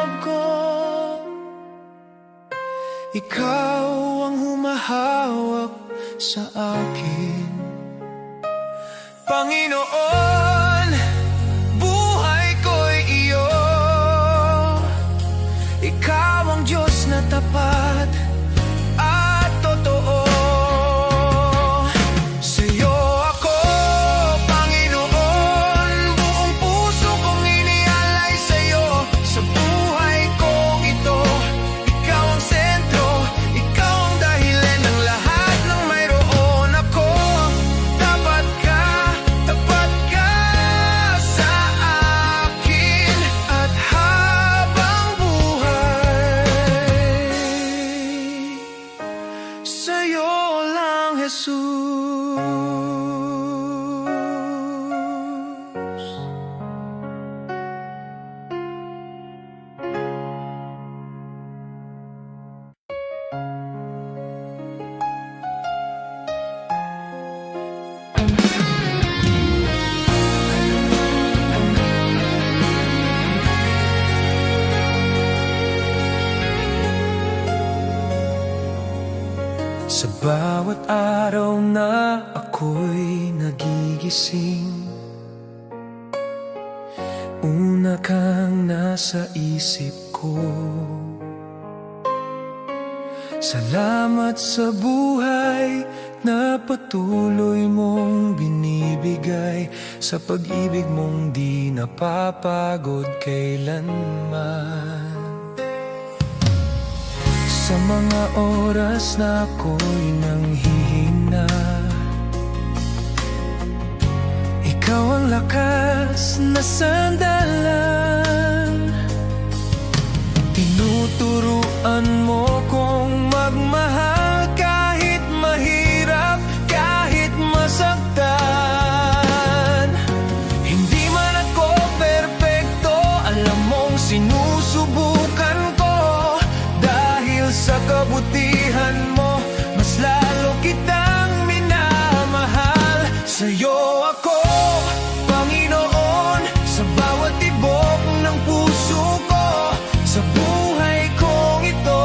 loob ko. Ikaw ang humahawak sa akin. Panginoon, buhay ko'y iyo. Ikaw ang Diyos na tapat at totoo. Sa'yo ako, Panginoon, buong puso kong inialay sa'yo. Sa buhay kong ito, ikaw ang sentro, ikaw ang dahilan ng lahat ng mayroon ako. Tapat ka sa akin at habang buhay, sa'yo lang, Jesus. Sa bawat araw na ako'y nagigising, una kang nasa isip ko. Salamat sa buhay na patuloy mong binibigay, sa pag-ibig mong di napapagod kailanman. Sa mga oras na ako'y nanghihina, ikaw ang lakas na sandalan. Tinuturuan mo kong magmahal kahit mahirap, kahit masaktan. Hindi man ako perpekto, alam mong sinusubukan ko. Sa kabutihan mo, mas lalo kitang minamahal. Sa'yo ako, Panginoon, sa bawat tibok ng puso ko. Sa buhay kong ito,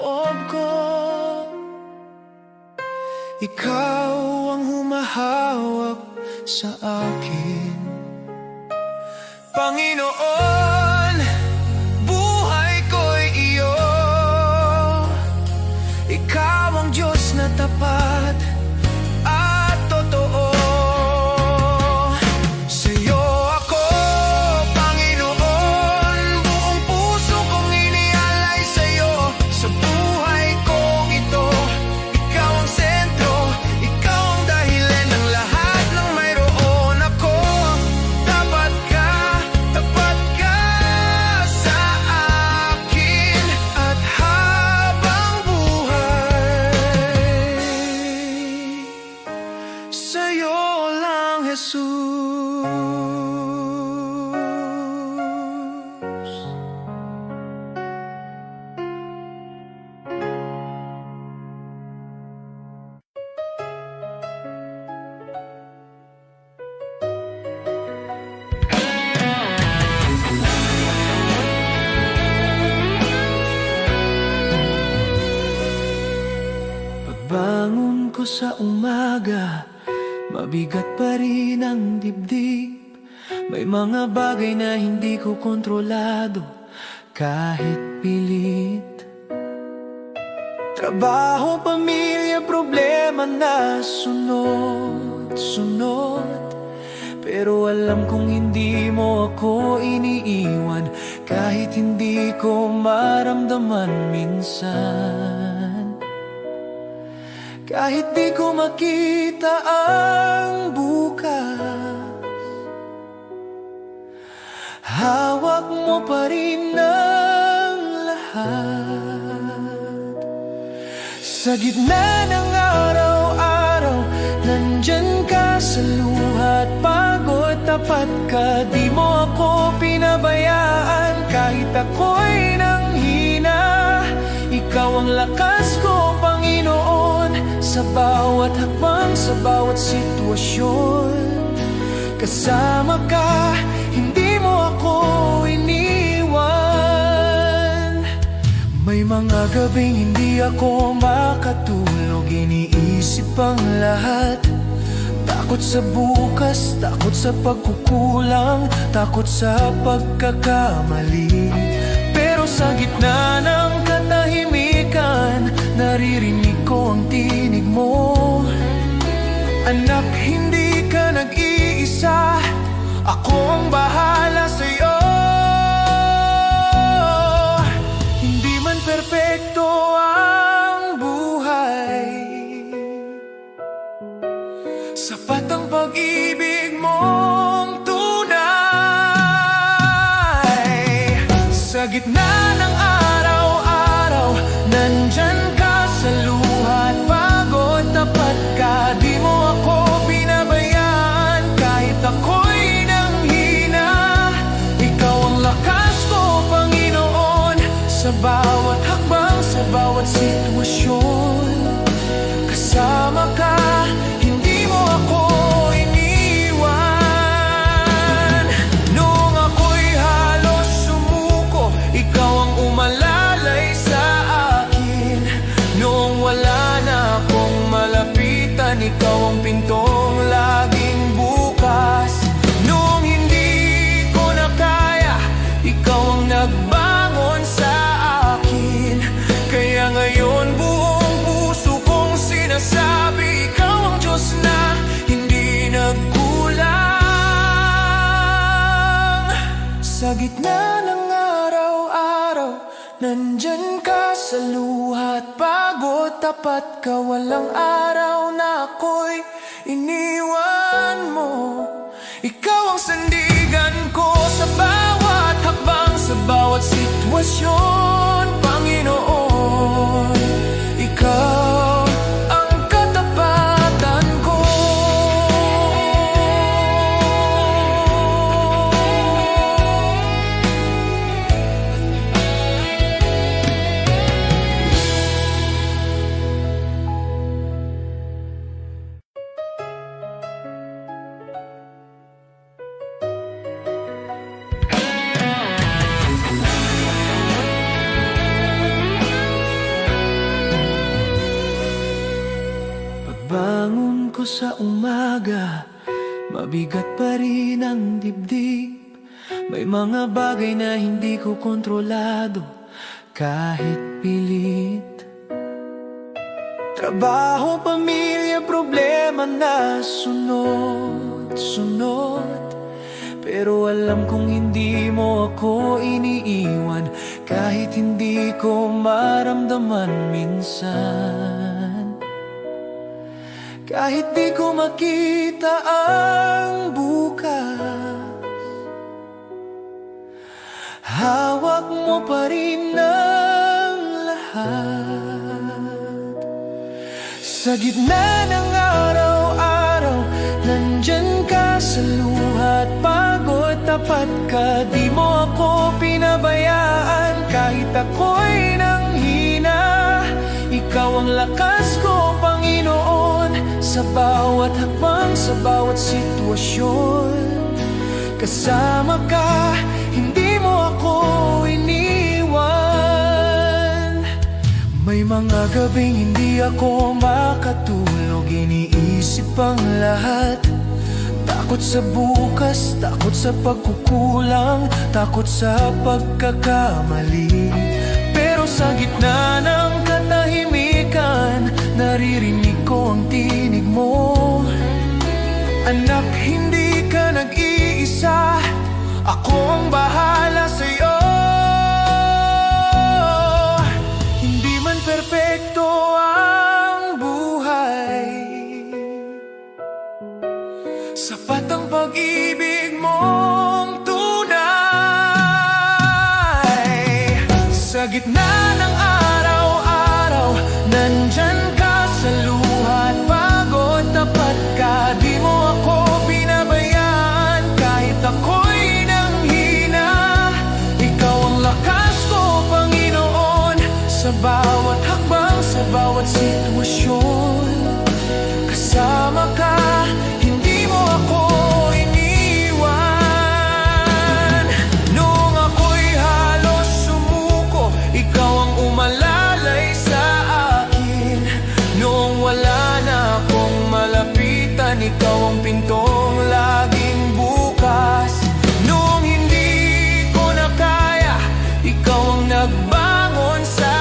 loob ko. Ikaw ang humahawak sa akin. Panginoon, buhay ko'y iyo. Ikaw ang Diyos na tapat at totoo. Sa'yo ako, Panginoon, buong puso kong inialay sa'yo. Sa buhay kong ito, ikaw ang sentro, ikaw ang dahilan ng lahat ng mayroon ako. Tapat ka sa akin at habang buhay, sa'yo lang, Jesus. Pagbangon ko sa umaga, mabigat pa rin ang dibdib. May mga bagay na hindi ko kontrolado kahit pilit. Trabaho, pamilya, problema na sunod-sunod. Pero alam kong hindi mo ako iniiwan, kahit hindi ko maramdaman minsan. Kahit di ko makita ang bukas, hawak mo pa rin ang lahat. Sa gitna ng araw-araw, nandyan ka sa luhat. Pagod, tapat ka, di mo ako pinabayaan. Kahit ako'y nanghina, ikaw ang lakas ko, Panginoon. Sa bawat hakbang, sa bawat sitwasyon, kasama ka, hindi mo ako iniwan. May mga gabing hindi ako makatulog, iniisip ang lahat. Takot sa bukas, takot sa pagkukulang, takot sa pagkakamali. Pero sa gitna ng katahimikan, naririnig ko ang tinig mo. Anak, hindi ka nag-iisa, ako ang bahala sa'yo. Hindi man perpekto ang buhay, sapat ang pag-ibig mong tunay. Sa gitna ng araw-araw, nandyan ka sa luhat. Pagod, tapat ka, di mo ako pinabayaan. Kahit ako'y nanghina, ikaw ang lakas ko, Panginoon. Sa bawat hakbang, sa bawat sitwasyon, kasama ka, hindi mo ako iniwan. Noong ako'y halos sumuko, ikaw ang umalalay sa akin. Noong wala na akong malapitan, ikaw ang pintong laging bukas. Noong hindi ko na kaya, ikaw ang nagbangon sa akin. Kaya ngayon buong puso kong sinasabi, ikaw ang Diyos na hindi nagkulang. Sa gitna ng araw-araw, nandyan ka sa luhat. Pagod, tapat ka, walang araw na ako'y iniwan mo. Ikaw ang sandigan ko sa bawat hakbang, sa bawat sitwasyon, Panginoon. Ikaw ang katapatan ko. ko sa umaga, mabigat pa rin ang dibdib. May mga bagay na hindi ko kontrolado kahit pilit. Trabaho, pamilya, problema na sunod-sunod. Pero alam kong hindi mo ako iniiwan, kahit hindi ko maramdaman minsan. Kahit di ko makita ang bukas, hawak mo pa rin ang lahat. Sa gitna ng araw-araw, nandyan ka sa luha at pagod. Tapat ka, di mo ako pinabayaan. Kahit ako'y nanghina, ikaw ang lakas ko, Panginoon. Sa bawat hakbang, sa bawat sitwasyon, kasama ka, hindi mo ako iniwan. May mga gabing hindi ako makatulog, iniisip ang lahat. Takot sa bukas, takot sa pagkukulang, takot sa pagkakamali. Pero sa gitna ng katahimikan, naririnig ko ang tinig mo. Anak, hindi ka nag-iisa, ako ang bahala sa'yo. Hindi man perpekto ang buhay, sapat ang pag-ibig mong tunay. Sa gitna ng araw-araw, nandyan ka sa luha at pagod. Tapat ka, di mo ako pinabayaan. Kahit ako'y nanghina, ikaw ang lakas ko, Panginoon. Sa bawat hakbang, sa bawat sitwasyon, kasama ka, hindi mo ako iniwan. Noong ako'y halos sumuko, ikaw ang umalalay sa akin. Noong wala na akong malapitan, ikaw ang pintong laging bukas. Noong hindi ko na kaya, ikaw ang nagbangon sa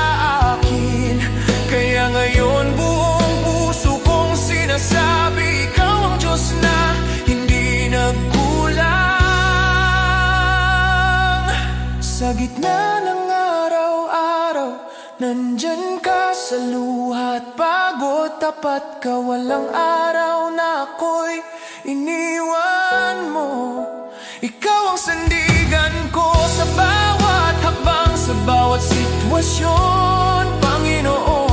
akin. Kaya ngayon buong puso kong sinasabi, ikaw ang Diyos na hindi nagkulang. Sa gitna ng araw-araw, nandyan ka sa luha at pagod. Tapat ka, walang araw na ako'y iniwan mo. Ikaw ang sandigan ko sa bawat hakbang, sa bawat sitwasyon, Panginoon.